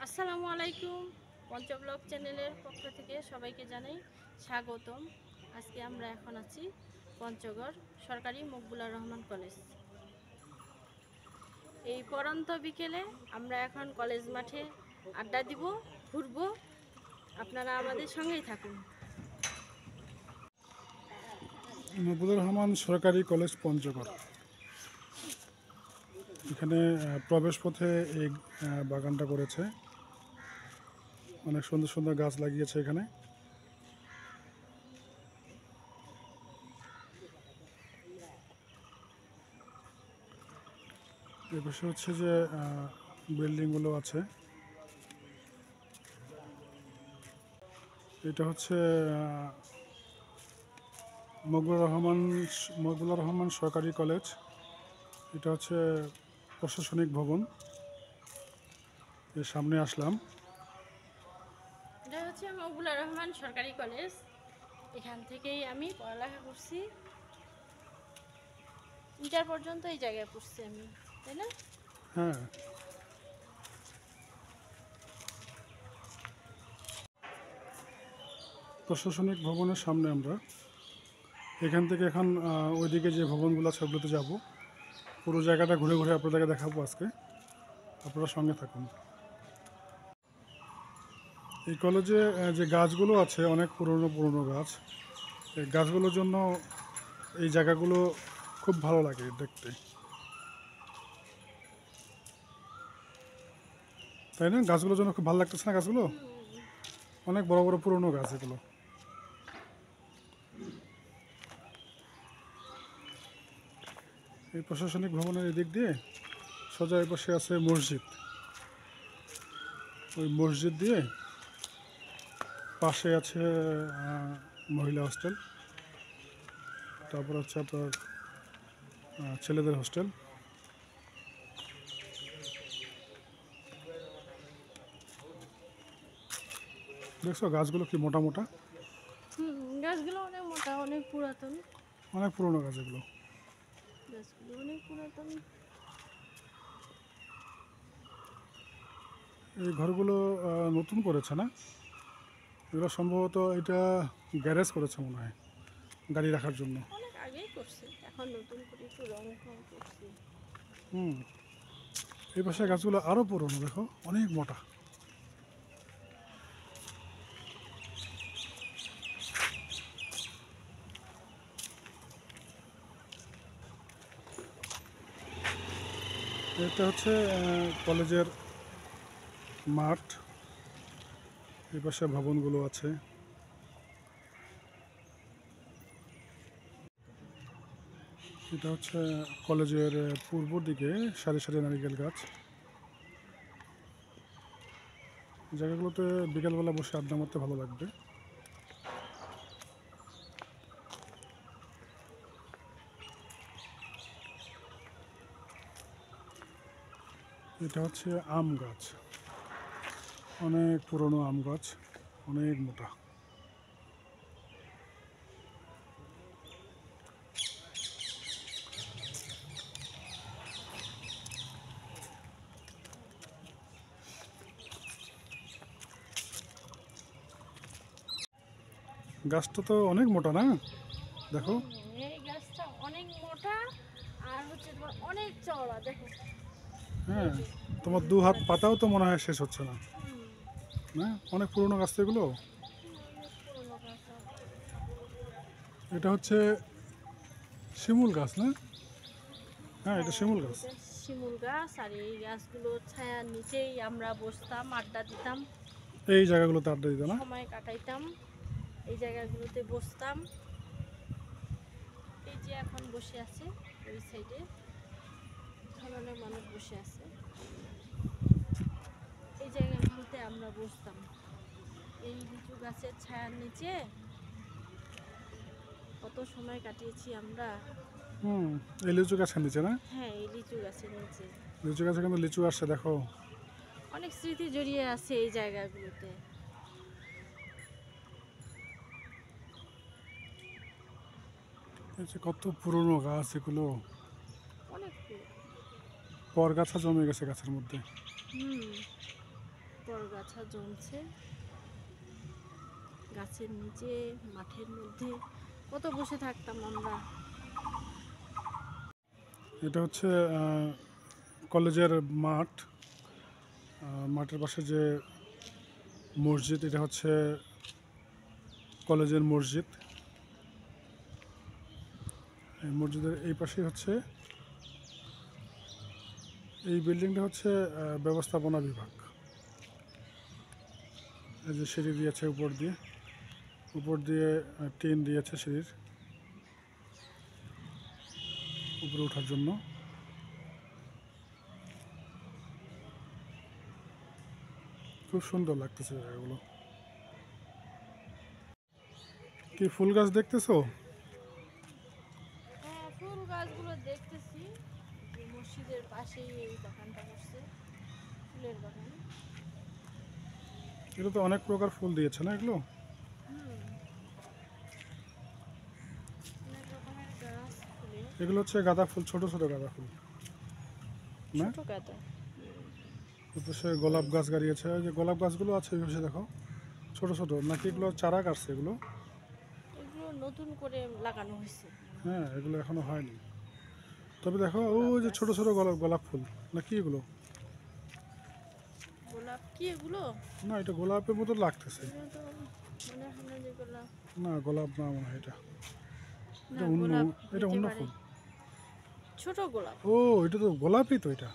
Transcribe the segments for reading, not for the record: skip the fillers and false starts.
আসসালামু আলাইকুম। পঞ্চব্লগ চ্যানেলের পক্ষ থেকে সবাইকে জানাই স্বাগতম। আজকে আমরা এখন আছি পঞ্চগড় সরকারি মকবুলার রহমান কলেজ। এই পড়ন্ত বিকেলে আমরা এখন কলেজ মাঠে আড্ডা দিব, ঘুরবো। আপনারা আমাদের সঙ্গেই থাকুন। মকবুলুর রহমান সরকারি কলেজ পঞ্চগড়। এখানে প্রবেশ পথে এই বাগানটা করেছে। অনেক সুন্দর সুন্দর গাছ লাগিয়েছে এখানে। এর পাশে হচ্ছে যে বিল্ডিংগুলো আছে। এটা হচ্ছে মকবুলুর রহমান সরকারি কলেজ। এটা হচ্ছে প্রশাসনিক ভবন। এর সামনে আসলাম। এটা হচ্ছে মকবুলার রহমান সরকারি কলেজ। এখান থেকেই আমি পড়ালেখা করছি, ইন্টার পর্যন্ত এই জায়গায় পড়ছি আমি, তাই না? হ্যাঁ, প্রশাসনিক ভবনের সামনে আমরা। এখান থেকে এখন ওইদিকে যে ভবনগুলো আছে ওগুলোতে যাবো। পুরো জায়গাটা ঘুরে ঘুরে আপনাদেরকে দেখাবো আজকে। আপনারা সঙ্গে থাকুন। এই কলেজে যে গাছগুলো আছে অনেক পুরনো পুরনো গাছ। এই গাছগুলোর জন্য এই জায়গাগুলো খুব ভালো লাগে দেখতে, তাই না? গাছগুলোর জন্য খুব ভালো লাগতেছে না? গাছগুলো অনেক বড় বড় পুরনো গাছ এগুলো। এই প্রশাসনিক ভবনের এদিক দিয়ে সোজা এই পাশে আছে মসজিদ। ওই মসজিদ দিয়ে পাশে আছে মহিলা হস্টেল, তারপর হচ্ছে আপনার ছেলেদের হোস্টেল। দেখছো গাছগুলো কি মোটা মোটা? গাছগুলো অনেক মোটা, অনেক পুরাতন। অনেক পুরনো গাছ এগুলো। গাছগুলো অনেক পুরাতন। এই ঘরগুলো নতুন করেছে না? এগুলো সম্ভবত এটা গ্যারেজ করেছে মনে হয়, গাড়ি রাখার জন্য। অনেক আগেই করছে, এখন নতুন করে একটু রং ফং করছে। হুম, এই পাশে গাছগুলো আরও পুরনো, দেখো অনেক মোটা। এটা হচ্ছে কলেজের মাঠ। এই পাশে ভবনগুলো আছে। এটা হচ্ছে কলেজের পূর্ব দিকে সারি সারি নারিকেল গাছ। জায়গাগুলোতে বিকেলবেলা বসে আড্ডা মারতে ভালো লাগবে। এটা হচ্ছে আম গাছ, অনেক পুরনো আম গাছ, অনেক মোটা। গাছটা তো অনেক মোটা না? দেখো। এই গাছটা অনেক মোটা আর হচ্ছে তোমার অনেক চওড়া, দেখো। এই হ্যাঁ, যে তোমার এই দু হাত গাছ। পাতাও তো মনে হয় শেষ হচ্ছে না। না, অনেক পুরনো গাছ তো এগুলো। অনেক পুরনো গাছ। এটা হচ্ছে শিমুল গাছ না? হ্যাঁ, এটা হ্যাঁ, শিমুল গাছ। এটা শিমুল গাছ। আর এই গাছগুলোর ছায়ার নিচেই আমরা বসতাম, আড্ডা দিতাম, এই জায়গাগুলোতে আড্ডা দিত না? সময় কাটাইতাম। এই জায়গাগুলোতে বসতাম। এই যে এখন বসে আছে ওই সাইডে, এখন অনেক মানুষ বসে আছে। এই জায়গাগুলোতে আমরা বসতাম, এই লিচু গাছের ছায়ার নিচে কত সময় কাটিয়েছি আমরা। হুম, এই লিচু গাছের নিচে না? হ্যাঁ, এই লিচু গাছের নিচে লিচু গাছে কিন্তু লিচু আসছে, দেখো। অনেক স্মৃতি জড়িয়ে আছে এই জায়গাগুলোতে। এই যে কত পুরনো গাছ এগুলো, অনেক পুরো। পরগাছা জমে গেছে গাছের মধ্যে। হুম, পর গাছা জমছে গাছের নিচে, মাঠের মধ্যে কত বসে থাকতাম আমরা। এটা হচ্ছে কলেজের মাঠ। মাঠের পাশে যে মসজিদ, এটা হচ্ছে কলেজের মসজিদ। এই মসজিদের এই পাশেই হচ্ছে, এই বিল্ডিংটা হচ্ছে ব্যবস্থাপনা বিভাগ। এই যে সিঁড়ি দিয়েছে উপর দিয়ে টিন দিয়েছে সিঁড়ির উপরে ওঠার জন্য। খুব সুন্দর লাগতেছে জায়গাগুলো। কি ফুল গাছ দেখতেছো? হ্যাঁ, ফুল গাছগুলো দেখতেছি। যে মসজিদের পাশেই এই বাগানটা করছে, ফুলের বাগান। এটা তো অনেক প্রকার ফুল দিয়েছে না এগুলো? অনেক রকমের গাছ ফুলের। এগুলো হচ্ছে গাঁদা ফুল, ছোট ছোট গাঁদা ফুল না? ছোট গাঁদা। পাশে গোলাপ গাছ গাড়িয়েছে। ওই যে গোলাপ গাছগুলো আছে ওই পাশে দেখো, ছোট ছোট। নাকি এগুলো চারা কাটছে এগুলো? এগুলো নতুন করে লাগানো হয়েছে। হ্যাঁ, এগুলো এখনো হয়নি। তবে দেখো গোলাপ ওই যে গাছ। ছোট ছোট গোলাপ ফুল নাকি এগুলো? গোলাপ কি এগুলো? না, এটা গোলাপের মতো লাগতেছে। এগুলো তো মনে হয় না যে গোলাপ। না, গোলাপ না মনে হয় এটা। না, এটা অন্য, গোলাপ এটা হতে অন্য পারে। ফুল। ছোট গোলাপ। ও, এটা তো গোলাপই তো, এটা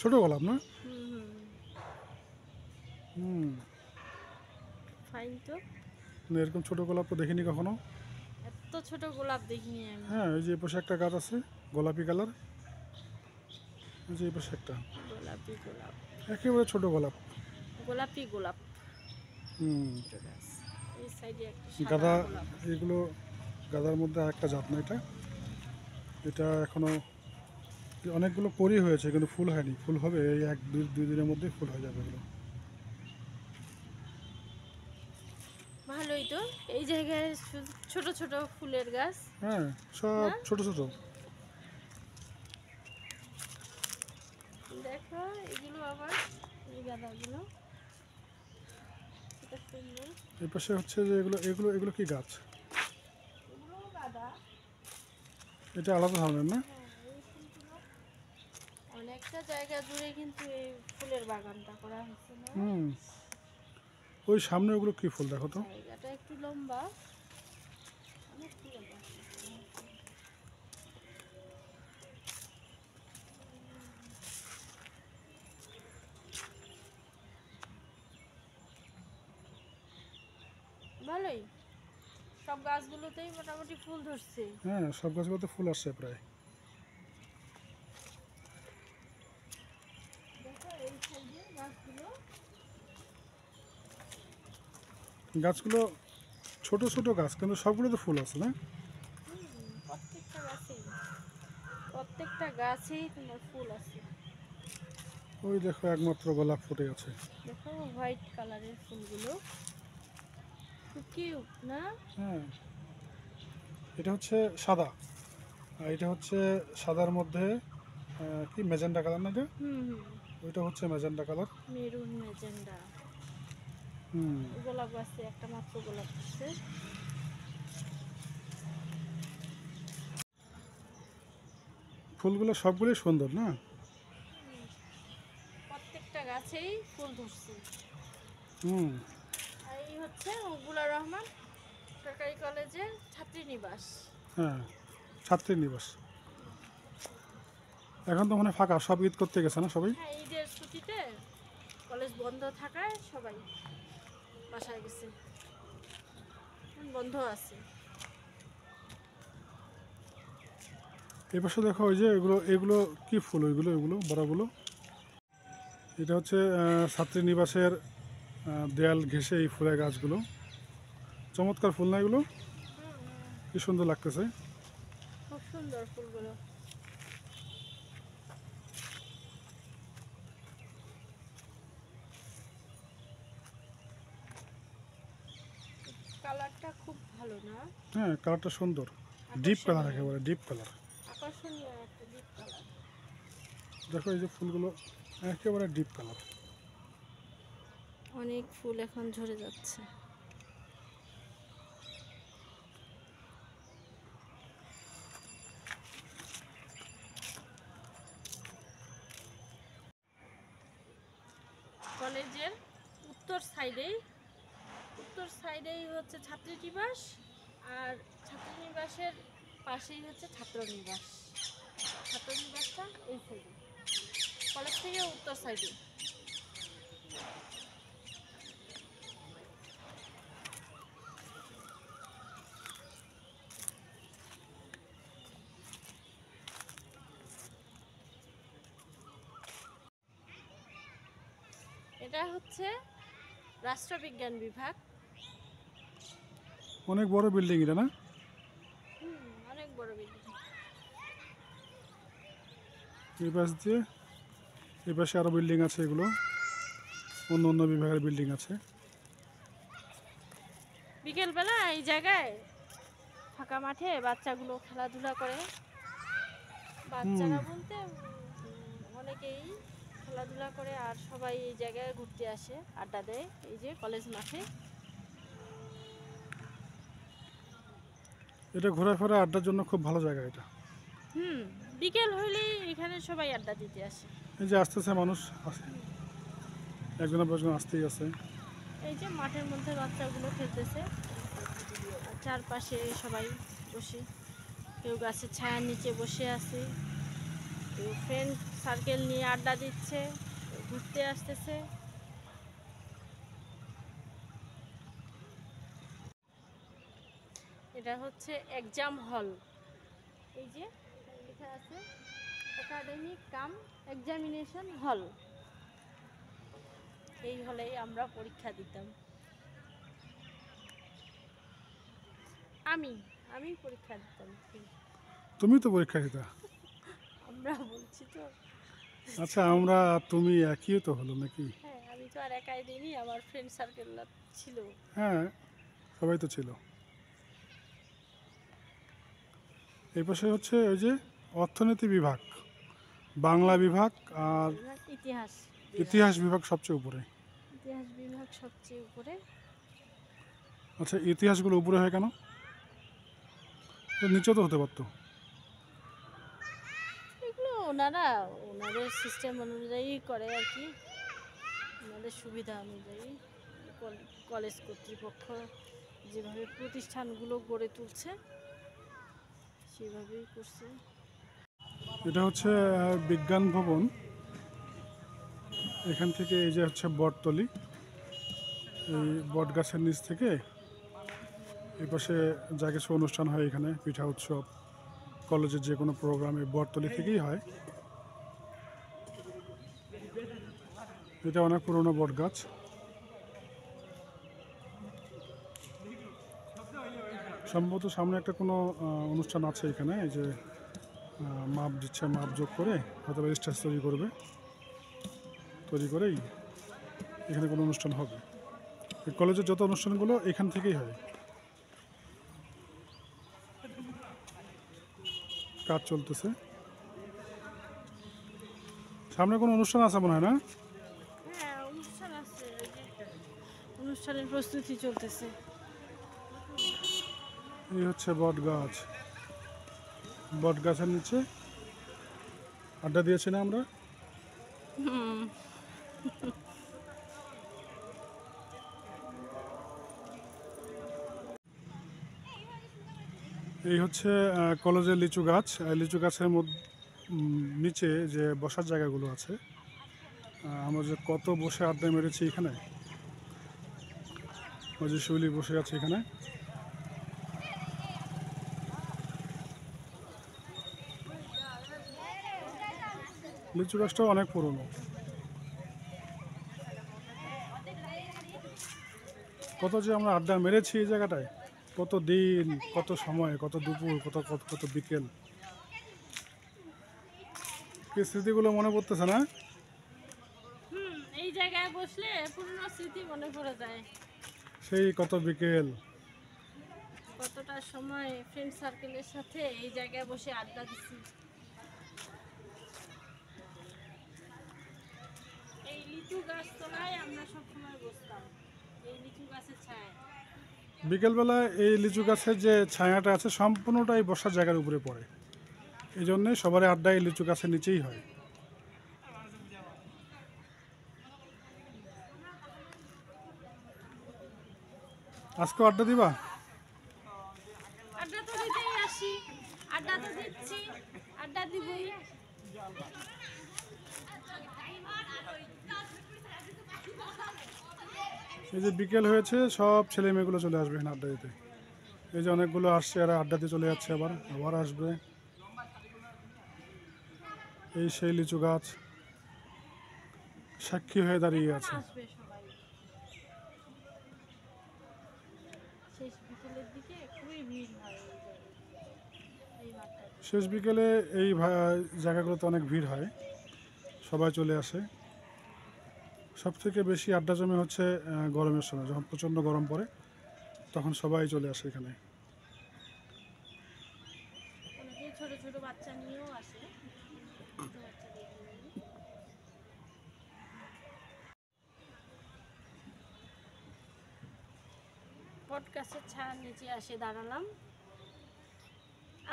ছোট গোলাপ না? হুম। হুম। ফাইন তো। না, এরকম ছোট গোলাপ তো দেখিনি কখনো। এত ছোট গোলাপ দেখিনি আমি। হ্যাঁ, এই যে এই পাশে একটা গাছ আছে গোলাপি কালার। এই যে এই পাশে একটা গোলাপি গোলাপ। একেবারে ছোট গোলাপ। গোলাপি গোলাপ। হুম। ছোট গাছ। এই সাইডে একটা সাদা গাঁদা, গোলাপ। এগুলো গাঁদার মধ্যে আরেকটা জাত না এটা। এটা এখনো অনেকগুলো করি হয়েছে কিন্তু ফুল হয়নি। ফুল হবে এই দুই দিনের মধ্যেই ফুল হয়ে যাবে এগুলো। ভালোই তো, এই জায়গায় ছোট ছোট ফুলের গাছ। হ্যাঁ, সব না? ছোট ছোট। দেখো এগুলো আবার, এই গাঁদাগুলো এটা সুন্দর। এই পাশে হচ্ছে যে এগুলো এগুলো এগুলো কি গাছ? এগুলো গাঁদা। এটা আলাদা ধরনের না? হ্যাঁ, এই ফুলগুলো অনেকটা জায়গা জুড়ে কিন্তু এই ফুলের বাগানটা করা হয়েছে না? হুম। ওই সামনে ওগুলো কি ফুল দেখো তো? জায়গাটা একটু লম্বা। অনেক ফুলের গাছ। ভালোই, সব গাছগুলোতেই মোটামুটি ফুল ধরছে। হ্যাঁ, সব গাছগুলোতে ফুল আসছে প্রায়। দেখো এই সাইডে গাছগুলো। গাছগুলো ছোট ছোট গাছ কিন্তু সবগুলোতে ফুল আছে না? প্রত্যেকটা গাছেই তোমার ফুল আছে। ওই দেখো একমাত্র গোলাপ ফুটে আছে। দেখো হোয়াইট কালারের ফুলগুলো, খুব কিউট না? হ্যাঁ, এটা হচ্ছে সাদা, আর এটা হচ্ছে সাদার মধ্যে কি ম্যাজেন্ডা কালার না এটা? হুম। ওইটা হচ্ছে ম্যাজেন্ডা কালার। Maroon magenta. হুম। গোলাপ গাছে একটা মাত্র গোলাপ আছে। ফুলগুলো সবগুলোই সুন্দর না? প্রত্যেকটা গাছেই ফুল ধরছে। হুম। আর এই হচ্ছে মকবুলার রহমান সরকারি কলেজের ছাত্রী নিবাস। হ্যাঁ, ছাত্রী নিবাস। এখন তো মনে হয় ফাঁকা, সব ঈদ করতে গেছে না সবাই? হ্যাঁ, ঈদের ছুটিতে কলেজ বন্ধ থাকায় সবাই বাসায় গেছে, এখন বন্ধ আছে। এই পাশে দেখো ওই যে এগুলো এগুলো কি ফুল? ওইগুলো এগুলো বড়গুলো? এটা হচ্ছে ছাত্রী নিবাসের দেয়াল ঘেঁষে এই ফুলের গাছগুলো। চমৎকার ফুল না এগুলো? কি সুন্দর লাগতেছে। খুব সুন্দর ফুলগুলো। কালারটা খুব ভালো না? হ্যাঁ, কালারটা সুন্দর, ডিপ কালার, একেবারে ডিপ কালার। আকর্ষণীয় একটা ডিপ কালার। দেখো এই যে ফুলগুলো একেবারে ডিপ কালার। অনেক ফুল এখন ঝরে যাচ্ছে। কলেজের উত্তর সাইডেই হচ্ছে ছাত্রীনিবাস, আর ছাত্রীনিবাসের পাশেই হচ্ছে ছাত্রনিবাস। ছাত্রনিবাসটা এই সাইডে, কলেজ থেকে উত্তর সাইডে। এটা হচ্ছে রাষ্ট্রবিজ্ঞান বিভাগ। অনেক বড় বিল্ডিং এটা না? অনেক বড় বিল্ডিং। এই পাশ দিয়ে এই পাশে আরো বিল্ডিং আছে, এগুলো অন্য অন্য বিভাগের বিল্ডিং আছে। বিকেলবেলা এই জায়গায় ফাঁকা মাঠে বাচ্চাগুলো খেলাধুলা করে। বাচ্চারা বলতে অনেকেই খেলাধুলা করে, আর সবাই এই জায়গায় ঘুরতে আসে, আড্ডা দেয় এই যে কলেজ মাঠে। এটা ঘোরাফেরা আড্ডার জন্য খুব ভালো জায়গা এটা। বিকেল হইলেই এখানে সবাই আড্ডা দিতে আসে। এই যে আসতেছে মানুষ, আসে একজনের পর একজন আসতেই আছে। এই যে মাঠের মধ্যে বাচ্চাগুলো খেলতেছে, আর চারপাশে সবাই বসে, কেউ গাছের ছায়ার নিচে বসে আছে, কেউ ফ্রেন্ড সার্কেল নিয়ে আড্ডা দিচ্ছে, কেউ ঘুরতে আসতেছে। এটা হচ্ছে এক্সাম হল। এই যে লেখা আছে একাডেমিক কাম এক্সামিনেশন হল। এই হলেই আমরা পরীক্ষা দিতাম। আমি পরীক্ষা দিতাম। তুমি তো পরীক্ষা দিতা। আমরা বলছি তো। আচ্ছা, আমরা তুমি একই তো হলো নাকি? হ্যাঁ, আমি তো আর একাই দিইনি, আমার ফ্রেন্ড সার্কেল ছিল। হ্যাঁ, সবাই তো ছিল। এই পাশে হচ্ছে ওই যে অর্থনীতি বিভাগ, বাংলা বিভাগ আর ইতিহাস বিভাগ সবচেয়ে উপরে। ইতিহাস বিভাগ সবচেয়ে উপরে। আচ্ছা, ইতিহাসগুলো উপরে হয় কেন? নিচেও তো হতে পারতো। এগুলো ওনাদের সিস্টেম অনুযায়ী করে আর কি, ওনাদের সুবিধা অনুযায়ী। কলেজ কর্তৃপক্ষ যেভাবে প্রতিষ্ঠানগুলো গড়ে তুলছে সেভাবেই করছে। এটা হচ্ছে বিজ্ঞান ভবন। এখান থেকে এই যে হচ্ছে বটতলি, এই বট গাছের নিচ থেকে এই পাশে যা কিছু অনুষ্ঠান হয়, এখানে পিঠা উৎসব, কলেজের যে কোনো প্রোগ্রাম এই বটতলি থেকেই হয়। এটা অনেক পুরনো বট গাছ। সম্ভবত সামনে একটা কোনো অনুষ্ঠান আছে এখানে। এই যে মাপ দিচ্ছে, মাপ যোগ করে হয়তো স্টেজ তৈরি করেই এখানে কোনো অনুষ্ঠান হবে। এই কলেজের যত অনুষ্ঠানগুলো এখান থেকেই হয়। কাজ চলতেছে, সামনে কোনো অনুষ্ঠান আছে মনে হয় না? হ্যাঁ, অনুষ্ঠান আছে, অনুষ্ঠানের প্রস্তুতি চলতেছে। এই হচ্ছে বট গাছ, বট গাছের নিচে আড্ডা দিয়েছি না আমরা। এই হচ্ছে কলেজের লিচু গাছ। লিচু গাছের নিচে যে বসার জায়গাগুলো আছে, আমরা যে কত বসে আড্ডা মেরেছি এখানে। ওই যে শিউলি বসে আছে এখানে। লিচু গাছটাও অনেক পুরনো। কত যে আমরা আড্ডা মেরেছি এই জায়গাটায়, কত দিন, কত সময়, কত দুপুর, কত কত কত বিকেল। কি স্মৃতিগুলো মনে পড়তেছে না? এই জায়গায় বসলে পুরনো স্মৃতি মনে পড়ে যায়। সেই কত বিকেল, কতটা সময় ফ্রেন্ড সার্কেলের সাথে এই জায়গায় বসে আড্ডা দিচ্ছি। এই লিচু গাছ তলায় আমরা সব সময় বসতাম এই লিচু গাছের ছায়ায়। বিকেলবেলা এই লিচু গাছের যে ছায়াটা আছে সম্পূর্ণটাই বসার জায়গার উপরে পড়ে, এই জন্যে সবার আড্ডা এই লিচু গাছের নিচেই হয়। আজকেও আড্ডা দিবা? আড্ডা তো দিতেই আসি, আড্ডা তো দিচ্ছি, আড্ডা দিবই। এই যে বিকেল হয়েছে, সব ছেলে মেয়েগুলো চলে আসবে এখানে আড্ডা দিতে। এই যে অনেকগুলো আসছে, এরা আড্ডা দিয়ে চলে যাচ্ছে, আবার আবার আসবে। এই সেই লিচু গাছ সাক্ষী হয়ে দাঁড়িয়ে আছে। আসবে সবাই শেষ বিকেলের দিকে, খুবই ভিড় হয় এই জায়গায়, এই মাঠটাতে। শেষ বিকেলে এই জায়গাগুলোতে অনেক ভিড় হয়, সবাই চলে আসে। সব থেকে বেশি আড্ডা জমে হচ্ছে গরমের সময়, যখন প্রচণ্ড গরম পড়ে তখন সবাই চলে আসে এখানে। অনেকেই ছোট ছোট বাচ্চা নিয়েও আসে, ছোট বাচ্চাদের নিয়ে। বট গাছের ছায়ার নিচে আসে দাঁড়ালাম।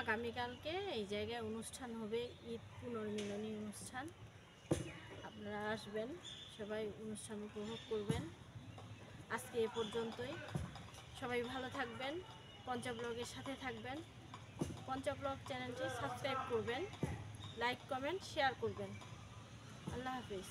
আগামীকালকে এই জায়গায় অনুষ্ঠান হবে, ঈদ পুনর্মিলনী অনুষ্ঠান। আপনারা আসবেন, সবাই অনুষ্ঠান উপভোগ করবেন। আজকে এ পর্যন্তই। সবাই ভালো থাকবেন, পঞ্চব্লগের সাথে থাকবেন। পঞ্চব্লগ চ্যানেলটি সাবস্ক্রাইব করবেন, লাইক কমেন্ট শেয়ার করবেন। আল্লাহ হাফিজ।